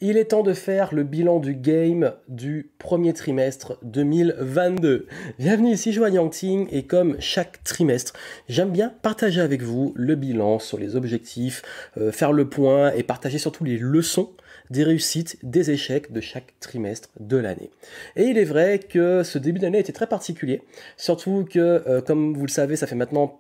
Il est temps de faire le bilan du game du premier trimestre 2022. Bienvenue ici, Joanne Yangting, et comme chaque trimestre, j'aime bien partager avec vous le bilan sur les objectifs, faire le point et partager surtout les leçons des réussites, des échecs de chaque trimestre de l'année. Et il est vrai que ce début d'année était très particulier, surtout que, comme vous le savez, ça fait maintenant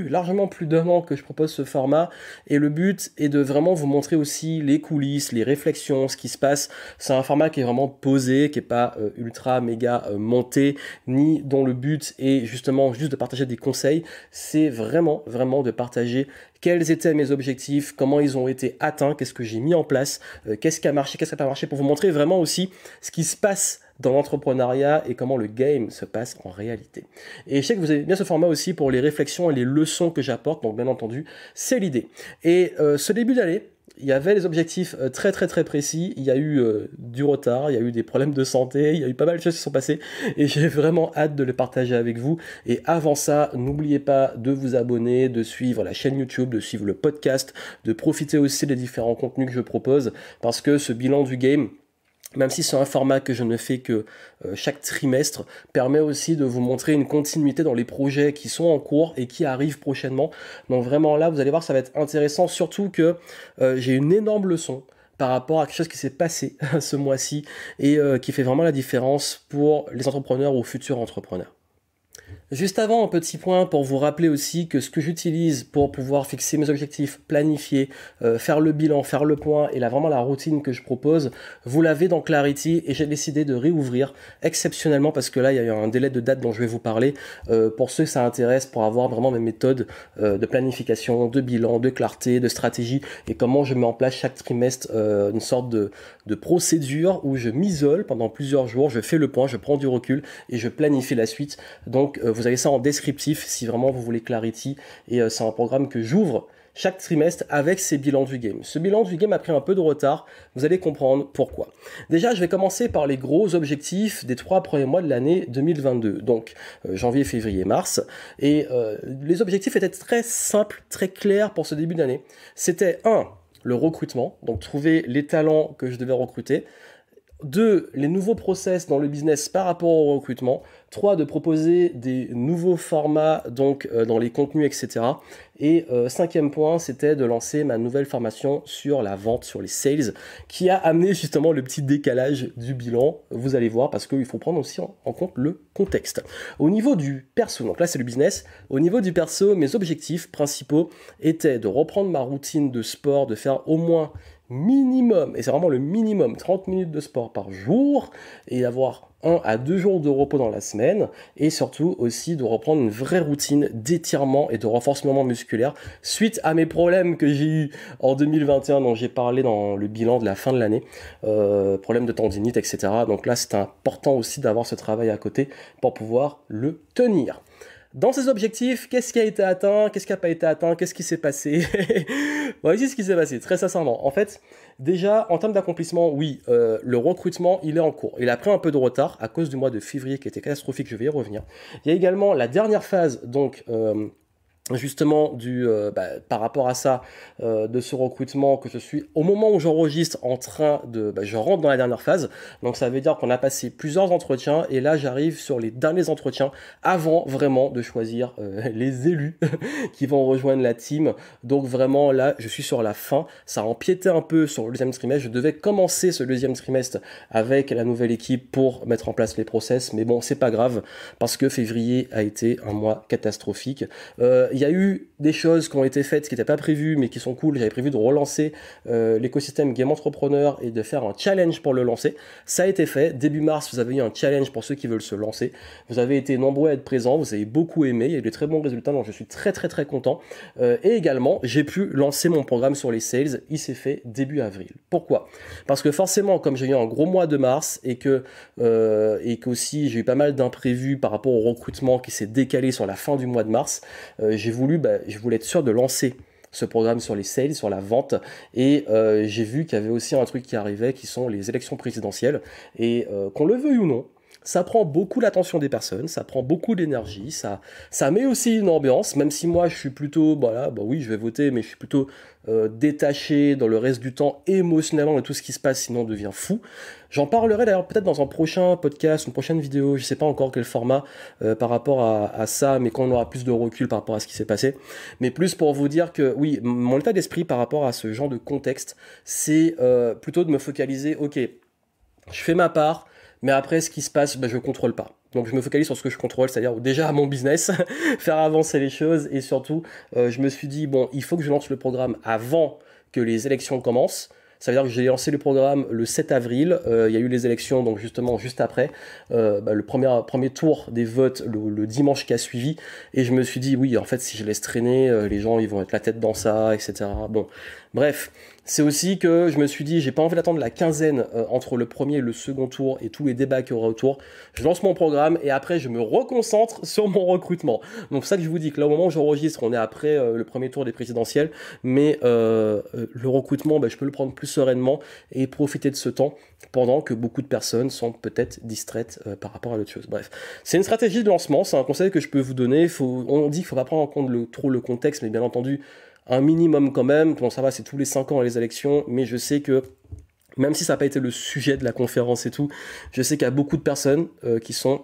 largement plus d'un an que je propose ce format, et le but est de vraiment vous montrer aussi les coulisses, les réflexions, ce qui se passe. C'est un format qui est vraiment posé, qui est pas ultra méga monté, ni dont le but est justement juste de partager des conseils. C'est vraiment de partager quels étaient mes objectifs, comment ils ont été atteints, qu'est-ce que j'ai mis en place, qu'est-ce qui a marché, qu'est-ce qui n'a pas marché, pour vous montrer vraiment aussi ce qui se passe dans l'entrepreneuriat et comment le game se passe en réalité. Et je sais que vous avez bien ce format aussi pour les réflexions et les leçons que j'apporte, donc bien entendu, c'est l'idée. Et ce début d'année, il y avait des objectifs très précis, il y a eu du retard, il y a eu des problèmes de santé, il y a eu pas mal de choses qui sont passées, et j'ai vraiment hâte de les partager avec vous. Et avant ça, n'oubliez pas de vous abonner, de suivre la chaîne YouTube, de suivre le podcast, de profiter aussi des différents contenus que je propose, parce que ce bilan du game, même si c'est un format que je ne fais que chaque trimestre, permet aussi de vous montrer une continuité dans les projets qui sont en cours et qui arrivent prochainement. Donc vraiment là, vous allez voir, ça va être intéressant, surtout que j'ai une énorme leçon par rapport à quelque chose qui s'est passé ce mois-ci et qui fait vraiment la différence pour les entrepreneurs ou futurs entrepreneurs. Juste avant, un petit point pour vous rappeler aussi que ce que j'utilise pour pouvoir fixer mes objectifs, planifier, faire le bilan, faire le point et là vraiment la routine que je propose, vous l'avez dans Clarity et j'ai décidé de réouvrir exceptionnellement parce que là il y a eu un délai de date dont je vais vous parler pour ceux que ça intéresse, pour avoir vraiment mes méthodes de planification, de bilan, de clarté, de stratégie et comment je mets en place chaque trimestre une sorte de procédure où je m'isole pendant plusieurs jours, je fais le point, je prends du recul et je planifie la suite. Donc vous avez ça en descriptif si vraiment vous voulez Clarity et c'est un programme que j'ouvre chaque trimestre avec ces bilans du game. Ce bilan du game a pris un peu de retard, vous allez comprendre pourquoi. Déjà, je vais commencer par les gros objectifs des 3 premiers mois de l'année 2022, donc janvier, février, mars, et les objectifs étaient très simples, très clairs pour ce début d'année. C'était 1, le recrutement, donc trouver les talents que je devais recruter. 2, les nouveaux process dans le business par rapport au recrutement. 3, de proposer des nouveaux formats donc dans les contenus, etc. Et 5e point, c'était de lancer ma nouvelle formation sur la vente, sur les sales, qui a amené justement le petit décalage du bilan. Vous allez voir, parce qu'il faut prendre aussi en compte le contexte. Au niveau du perso, donc là c'est le business, au niveau du perso, mes objectifs principaux étaient de reprendre ma routine de sport, de faire au moins minimum, et c'est vraiment le minimum, 30 minutes de sport par jour, et avoir 1 à 2 jours de repos dans la semaine, et surtout aussi de reprendre une vraie routine d'étirement et de renforcement musculaire suite à mes problèmes que j'ai eu en 2021 dont j'ai parlé dans le bilan de la fin de l'année, problèmes de tendinite, etc. Donc là c'est important aussi d'avoir ce travail à côté pour pouvoir le tenir. Dans ces objectifs, qu'est-ce qui a été atteint, qu'est-ce qui n'a pas été atteint, qu'est-ce qui s'est passé? Voici ce qui s'est passé, très sincèrement. En fait, déjà, en termes d'accomplissement, oui, le recrutement, il est en cours. Il a pris un peu de retard à cause du mois de février qui était catastrophique, je vais y revenir. Il y a également la dernière phase, donc justement par rapport à ça, de ce recrutement que je suis au moment où j'enregistre en train de je rentre dans la dernière phase, donc ça veut dire qu'on a passé plusieurs entretiens et là j'arrive sur les derniers entretiens avant vraiment de choisir les élus qui vont rejoindre la team. Donc vraiment là je suis sur la fin, ça a empiété un peu sur le deuxième trimestre, je devais commencer ce deuxième trimestre avec la nouvelle équipe pour mettre en place les process, mais bon c'est pas grave parce que février a été un mois catastrophique. Il y a eu des choses qui ont été faites qui n'étaient pas prévues mais qui sont cool. J'avais prévu de relancer l'écosystème Game Entrepreneur et de faire un challenge pour le lancer. Ça a été fait. Début mars, vous avez eu un challenge pour ceux qui veulent se lancer. Vous avez été nombreux à être présents. Vous avez beaucoup aimé. Il y a eu de très bons résultats. Donc je suis très content. Et également, j'ai pu lancer mon programme sur les sales. Il s'est fait début avril. Pourquoi? Parce que forcément, comme j'ai eu un gros mois de mars et qu'aussi j'ai eu pas mal d'imprévus par rapport au recrutement qui s'est décalé sur la fin du mois de mars, je voulais être sûr de lancer ce programme sur les sales, sur la vente, et j'ai vu qu'il y avait aussi un truc qui arrivait qui sont les élections présidentielles, et qu'on le veuille ou non, Ça prend beaucoup l'attention des personnes, ça prend beaucoup d'énergie, ça met aussi une ambiance, même si moi je suis plutôt, voilà, bah oui, je vais voter, mais je suis plutôt détaché dans le reste du temps émotionnellement de tout ce qui se passe, sinon on devient fou. J'en parlerai d'ailleurs peut-être dans un prochain podcast, une prochaine vidéo, je sais pas encore quel format par rapport à ça, mais quand on aura plus de recul par rapport à ce qui s'est passé. Mais plus pour vous dire que oui, mon état d'esprit par rapport à ce genre de contexte, c'est plutôt de me focaliser, ok, je fais ma part, mais après, ce qui se passe, je ne contrôle pas. Donc je me focalise sur ce que je contrôle, c'est-à-dire déjà mon business, faire avancer les choses, et surtout, je me suis dit, bon, il faut que je lance le programme avant que les élections commencent. Ça veut dire que j'ai lancé le programme le 7 avril, il y a eu les élections, donc justement juste après, le premier tour des votes le dimanche qui a suivi, et je me suis dit, oui, en fait, si je laisse traîner, les gens, ils vont être la tête dans ça, etc. Bon, bref, c'est aussi que je me suis dit, j'ai pas envie d'attendre la quinzaine entre le premier et le second tour et tous les débats qu'il y aura autour. Je lance mon programme et après je me reconcentre sur mon recrutement. Donc c'est ça que je vous dis que là au moment où j'enregistre, on est après le premier tour des présidentielles, mais le recrutement, je peux le prendre plus sereinement et profiter de ce temps pendant que beaucoup de personnes sont peut-être distraites par rapport à l'autre chose. Bref, c'est une stratégie de lancement, c'est un conseil que je peux vous donner. On dit qu'il ne faut pas prendre en compte trop le contexte, mais bien entendu, un minimum quand même. Bon, ça va, c'est tous les 5 ans les élections, mais je sais que même si ça n'a pas été le sujet de la conférence et tout, je sais qu'il y a beaucoup de personnes qui sont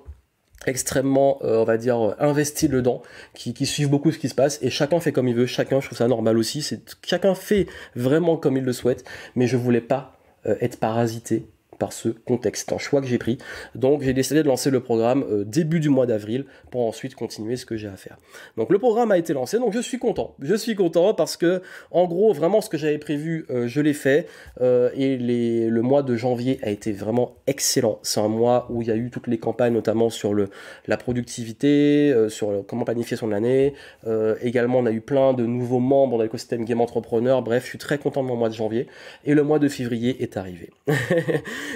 extrêmement, on va dire, investis dedans, qui suivent beaucoup ce qui se passe, et chacun fait comme il veut, chacun, je trouve ça normal aussi, chacun fait vraiment comme il le souhaite, mais je voulais pas être parasité par ce contexte, un choix que j'ai pris. Donc j'ai décidé de lancer le programme début du mois d'avril pour ensuite continuer ce que j'ai à faire. Donc le programme a été lancé, donc je suis content. Je suis content parce que en gros vraiment ce que j'avais prévu je l'ai fait et le mois de janvier a été vraiment excellent. C'est un mois où il y a eu toutes les campagnes notamment sur la productivité, sur comment planifier son année. Également on a eu plein de nouveaux membres dans l'écosystème Game Entrepreneur. Bref, je suis très content de mon mois de janvier et le mois de février est arrivé.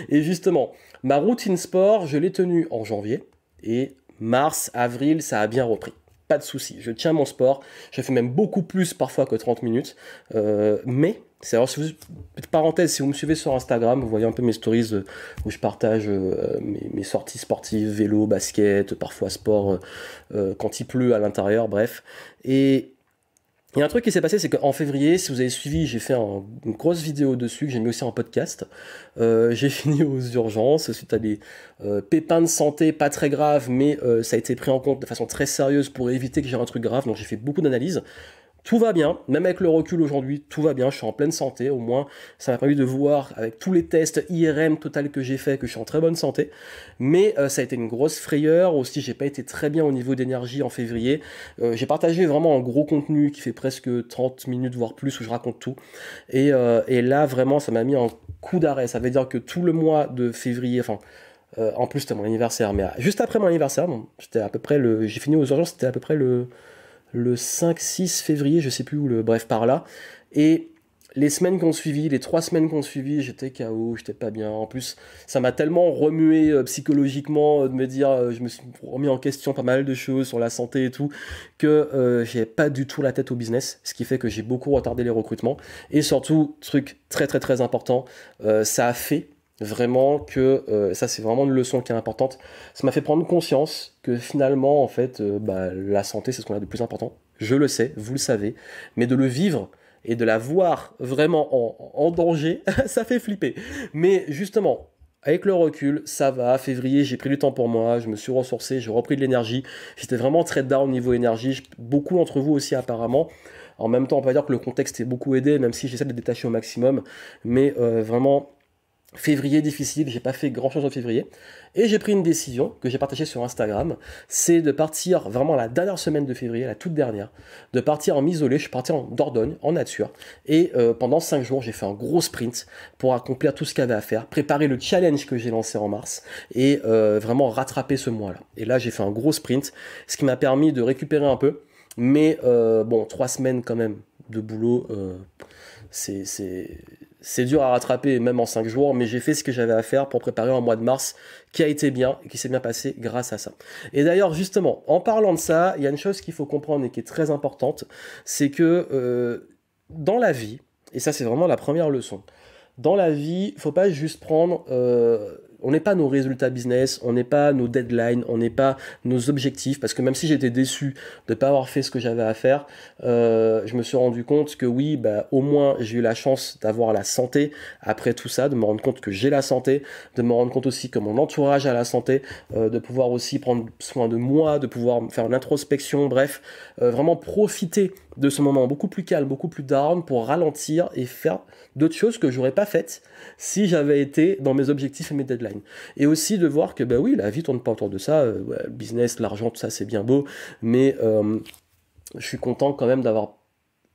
Et justement, ma routine sport, je l'ai tenue en janvier et mars, avril, ça a bien repris. Pas de souci, je tiens mon sport, je fais même beaucoup plus parfois que 30 minutes, mais, petite parenthèse, si vous me suivez sur Instagram, vous voyez un peu mes stories où je partage mes sorties sportives, vélo, basket, parfois sport, quand il pleut à l'intérieur, bref. Et il y a un truc qui s'est passé, c'est qu'en février, si vous avez suivi, j'ai fait une grosse vidéo dessus, que j'ai mis aussi en podcast. J'ai fini aux urgences suite à des pépins de santé pas très graves, mais ça a été pris en compte de façon très sérieuse pour éviter que j'ai un truc grave. Donc j'ai fait beaucoup d'analyses. Tout va bien, même avec le recul aujourd'hui, tout va bien, je suis en pleine santé, au moins ça m'a permis de voir avec tous les tests IRM total que j'ai fait que je suis en très bonne santé, mais ça a été une grosse frayeur, aussi j'ai pas été très bien au niveau d'énergie en février, j'ai partagé vraiment un gros contenu qui fait presque 30 minutes voire plus où je raconte tout, et là vraiment ça m'a mis un coup d'arrêt, ça veut dire que tout le mois de février, en plus c'était mon anniversaire, mais juste après mon anniversaire, bon, j'ai fini aux urgences, c'était à peu près le 5-6 février, je sais plus où, bref, par là. Et les semaines qui ont suivi, les 3 semaines qui ont suivi, j'étais KO, j'étais pas bien. En plus, ça m'a tellement remué psychologiquement de me dire, je me suis remis en question pas mal de choses sur la santé et tout, que j'ai pas du tout la tête au business, ce qui fait que j'ai beaucoup retardé les recrutements. Et surtout, truc très très très important, ça a fait vraiment que, ça c'est vraiment une leçon qui est importante, ça m'a fait prendre conscience que finalement en fait la santé c'est ce qu'on a de plus important, je le sais, vous le savez, mais de le vivre et de la voir vraiment en danger, ça fait flipper. Mais justement, avec le recul, ça va, février j'ai pris du temps pour moi, je me suis ressourcé, j'ai repris de l'énergie, j'étais vraiment très down niveau énergie, beaucoup d'entre vous aussi apparemment. En même temps on peut dire que le contexte est beaucoup aidé, même si j'essaie de détacher au maximum, mais vraiment février difficile, j'ai pas fait grand chose en février, et j'ai pris une décision que j'ai partagée sur Instagram, c'est de partir vraiment la dernière semaine de février, la toute dernière, de partir en m'isoler, je suis parti en Dordogne, en nature, et pendant 5 jours j'ai fait un gros sprint pour accomplir tout ce qu'il y avait à faire, préparer le challenge que j'ai lancé en mars, et vraiment rattraper ce mois-là. Et là j'ai fait un gros sprint, ce qui m'a permis de récupérer un peu, mais bon, 3 semaines quand même de boulot, c'est dur à rattraper même en 5 jours, mais j'ai fait ce que j'avais à faire pour préparer un mois de mars qui a été bien et qui s'est bien passé grâce à ça. Et d'ailleurs, justement, en parlant de ça, il y a une chose qu'il faut comprendre et qui est très importante, c'est que dans la vie, et ça c'est vraiment la première leçon, dans la vie, il ne faut pas juste prendre on n'est pas nos résultats business, on n'est pas nos deadlines, on n'est pas nos objectifs, parce que même si j'étais déçu de ne pas avoir fait ce que j'avais à faire, je me suis rendu compte que oui, bah, au moins j'ai eu la chance d'avoir la santé après tout ça, de me rendre compte que j'ai la santé, de me rendre compte aussi que mon entourage a la santé, de pouvoir aussi prendre soin de moi, de pouvoir faire une introspection, bref, vraiment profiter de ce moment beaucoup plus calme, beaucoup plus down pour ralentir et faire d'autres choses que j'aurais pas faites si j'avais été dans mes objectifs et mes deadlines. Et aussi de voir que bah oui, la vie tourne pas autour de ça, ouais, le business, l'argent, tout ça c'est bien beau, mais je suis content quand même d'avoir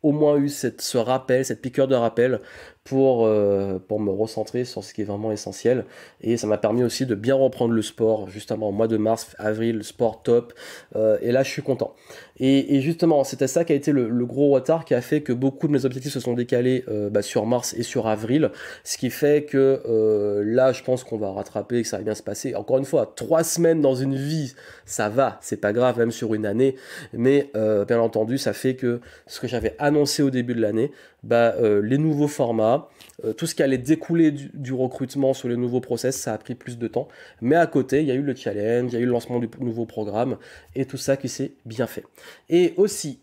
au moins eu ce rappel, cette piqûre de rappel pour me recentrer sur ce qui est vraiment essentiel. Et ça m'a permis aussi de bien reprendre le sport, justement, au mois de mars, avril, sport top. Et là, je suis content. Et justement, c'était ça qui a été le gros retard qui a fait que beaucoup de mes objectifs se sont décalés sur mars et sur avril. Ce qui fait que là, je pense qu'on va rattraper, que ça va bien se passer. Encore une fois, 3 semaines dans une vie, ça va, c'est pas grave, même sur une année. Mais bien entendu, ça fait que ce que j'avais annoncé au début de l'année, les nouveaux formats, tout ce qui allait découler du recrutement sur les nouveaux process, ça a pris plus de temps. Mais à côté, il y a eu le challenge, il y a eu le lancement du nouveau programme et tout ça qui s'est bien fait. Et aussi,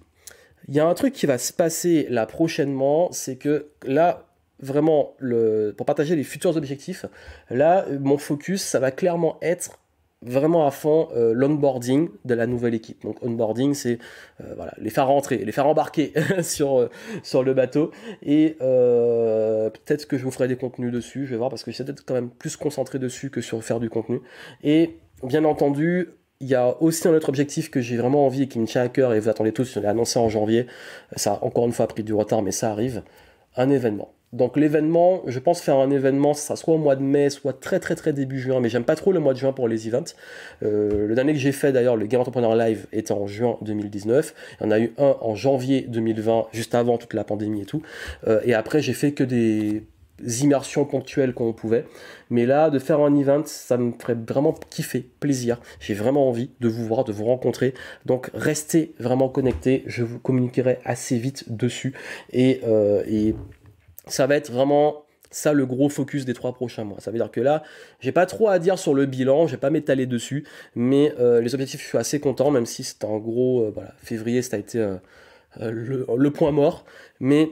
il y a un truc qui va se passer là prochainement, c'est que là, vraiment, pour partager les futurs objectifs, là, mon focus, ça va clairement être vraiment à fond l'onboarding de la nouvelle équipe. Donc onboarding, c'est voilà, les faire rentrer, les faire embarquer sur le bateau. Et peut-être que je vous ferai des contenus dessus, je vais voir, parce que j'essaie d'être quand même plus concentré dessus que sur faire du contenu. Et bien entendu, il y a aussi un autre objectif que j'ai vraiment envie et qui me tient à cœur, et vous attendez tous, je l'ai annoncé en janvier, ça a encore une fois pris du retard, mais ça arrive, un événement. Donc l'événement, je pense faire un événement, ça soit au mois de mai, soit très très très début juin, mais j'aime pas trop le mois de juin pour les events. Le dernier que j'ai fait d'ailleurs, le Game Entrepreneur Live, était en juin 2019. Il y en a eu un en janvier 2020, juste avant toute la pandémie et tout. Et après, j'ai fait que des immersions ponctuelles quand on pouvait. Mais là, de faire un event, ça me ferait vraiment kiffer, plaisir. J'ai vraiment envie de vous voir, de vous rencontrer. Donc restez vraiment connectés, je vous communiquerai assez vite dessus. Et ça va être vraiment ça le gros focus des 3 prochains mois. Ça veut dire que là, j'ai pas trop à dire sur le bilan, je vais pas m'étaler dessus, mais les objectifs, je suis assez content, même si c'était en gros, février, ça a été le point mort. Mais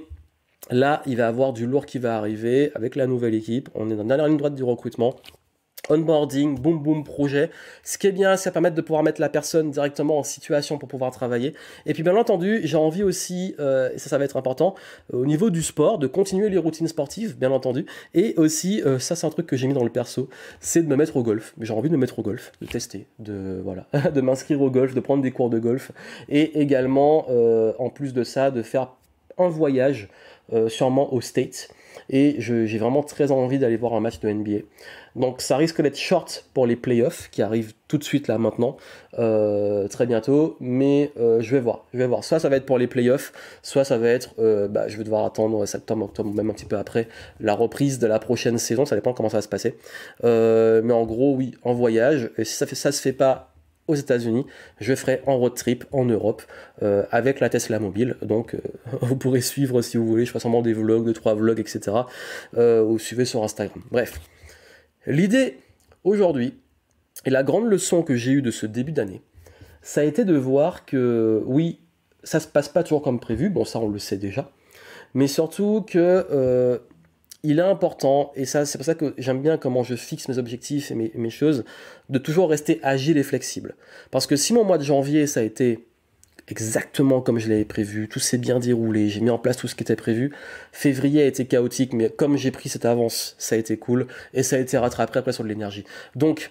là, il va y avoir du lourd qui va arriver avec la nouvelle équipe. On est dans la dernière ligne droite du recrutement. Onboarding, boom boom projet. Ce qui est bien, c'est permettre de pouvoir mettre la personne directement en situation pour pouvoir travailler. Et puis bien entendu, j'ai envie aussi, et ça va être important, au niveau du sport, de continuer les routines sportives, bien entendu. Et aussi, ça c'est un truc que j'ai mis dans le perso, c'est de me mettre au golf. J'ai envie de me mettre au golf, de tester, de m'inscrire au golf, de prendre des cours de golf. Et également, en plus de ça, de faire un voyage, sûrement aux States. Et j'ai vraiment très envie d'aller voir un match de NBA. Donc ça risque d'être short pour les playoffs qui arrivent tout de suite là maintenant, très bientôt, mais je vais voir. Soit ça va être pour les playoffs, soit ça va être, je vais devoir attendre septembre, octobre, même un petit peu après, la reprise de la prochaine saison, ça dépend comment ça va se passer. Mais en gros, oui, en voyage, et si ça se fait pas aux États-Unis, je ferai en road trip en Europe avec la Tesla mobile. Donc vous pourrez suivre si vous voulez, je ferai sûrement des vlogs, 2-3 vlogs, etc. Ou suivez sur Instagram. Bref, l'idée aujourd'hui, et la grande leçon que j'ai eue de ce début d'année, ça a été de voir que oui, ça se passe pas toujours comme prévu, bon ça on le sait déjà, mais surtout que il est important, et ça c'est pour ça que j'aime bien comment je fixe mes objectifs et mes choses, de toujours rester agile et flexible. Parce que si mon mois de janvier ça a été exactement comme je l'avais prévu, tout s'est bien déroulé, j'ai mis en place tout ce qui était prévu, février a été chaotique, mais comme j'ai pris cette avance, ça a été cool, et ça a été rattrapé après sur de l'énergie. Donc,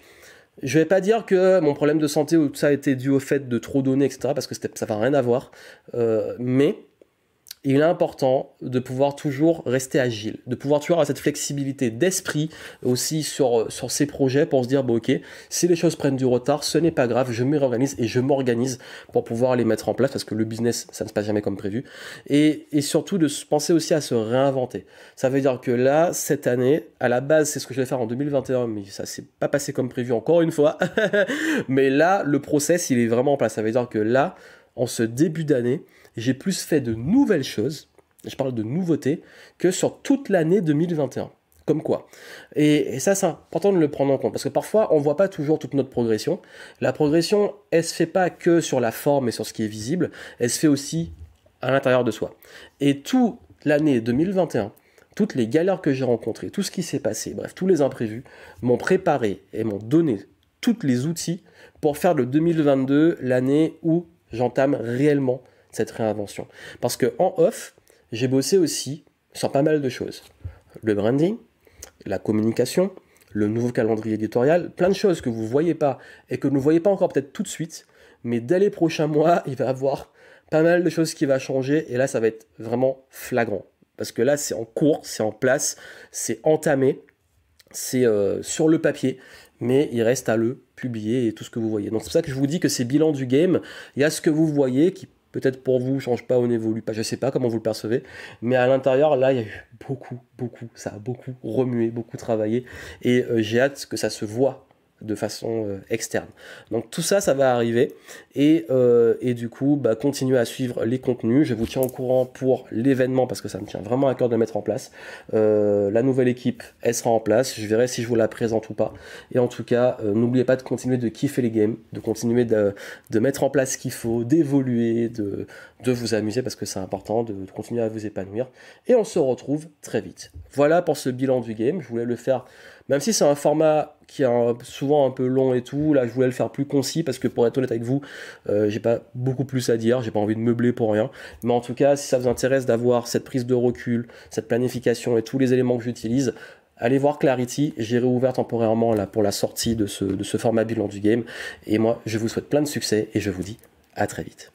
je vais pas dire que mon problème de santé ou tout ça a été dû au fait de trop donner, etc., parce que ça n'a rien à voir, mais il est important de pouvoir toujours rester agile, de pouvoir toujours avoir cette flexibilité d'esprit aussi sur ces projets pour se dire, bon ok, si les choses prennent du retard, ce n'est pas grave, je me réorganise et je m'organise pour pouvoir les mettre en place parce que le business, ça ne se passe jamais comme prévu. Et surtout de penser aussi à se réinventer. Ça veut dire que là, cette année, à la base, c'est ce que je vais faire en 2021, mais ça s'est pas passé comme prévu encore une fois. Mais là, le process, il est vraiment en place. Ça veut dire que là, en ce début d'année, j'ai plus fait de nouvelles choses, je parle de nouveautés, que sur toute l'année 2021. comme quoi. Et ça, c'est important de le prendre en compte, parce que parfois, on ne voit pas toujours toute notre progression. La progression, elle ne se fait pas que sur la forme et sur ce qui est visible, elle se fait aussi à l'intérieur de soi. Et toute l'année 2021, toutes les galères que j'ai rencontrées, tout ce qui s'est passé, bref, tous les imprévus, m'ont préparé et m'ont donné tous les outils pour faire le 2022 l'année où j'entame réellement cette réinvention. Parce que en off, j'ai bossé aussi sur pas mal de choses. Le branding, la communication, le nouveau calendrier éditorial, plein de choses que vous ne voyez pas et que vous ne voyez pas encore peut-être tout de suite, mais dès les prochains mois, il va y avoir pas mal de choses qui vont changer et là, ça va être vraiment flagrant. Parce que là, c'est en cours, c'est en place, c'est entamé, c'est sur le papier, mais il reste à le publier et tout ce que vous voyez. Donc c'est pour ça que je vous dis que ces bilans du game, il y a ce que vous voyez qui peut-être pour vous ne change pas ou n'évolue pas, je ne sais pas comment vous le percevez, mais à l'intérieur, là, il y a eu beaucoup, ça a beaucoup remué, beaucoup travaillé, et j'ai hâte que ça se voit de façon externe. Donc tout ça, ça va arriver, et du coup, continuez à suivre les contenus. Je vous tiens au courant pour l'événement, parce que ça me tient vraiment à cœur de mettre en place. La nouvelle équipe, elle sera en place, je verrai si je vous la présente ou pas, et en tout cas, n'oubliez pas de continuer de kiffer les games, de continuer de mettre en place ce qu'il faut, d'évoluer, de vous amuser, parce que c'est important, de continuer à vous épanouir, et on se retrouve très vite. Voilà pour ce bilan du game, je voulais le faire, même si c'est un format qui est souvent un peu long et tout, là je voulais le faire plus concis, parce que pour être honnête avec vous, j'ai pas beaucoup plus à dire, j'ai pas envie de meubler pour rien, mais en tout cas, si ça vous intéresse d'avoir cette prise de recul, cette planification et tous les éléments que j'utilise, allez voir Clarity, j'ai réouvert temporairement là pour la sortie de ce format bilan du game, et moi je vous souhaite plein de succès, et je vous dis à très vite.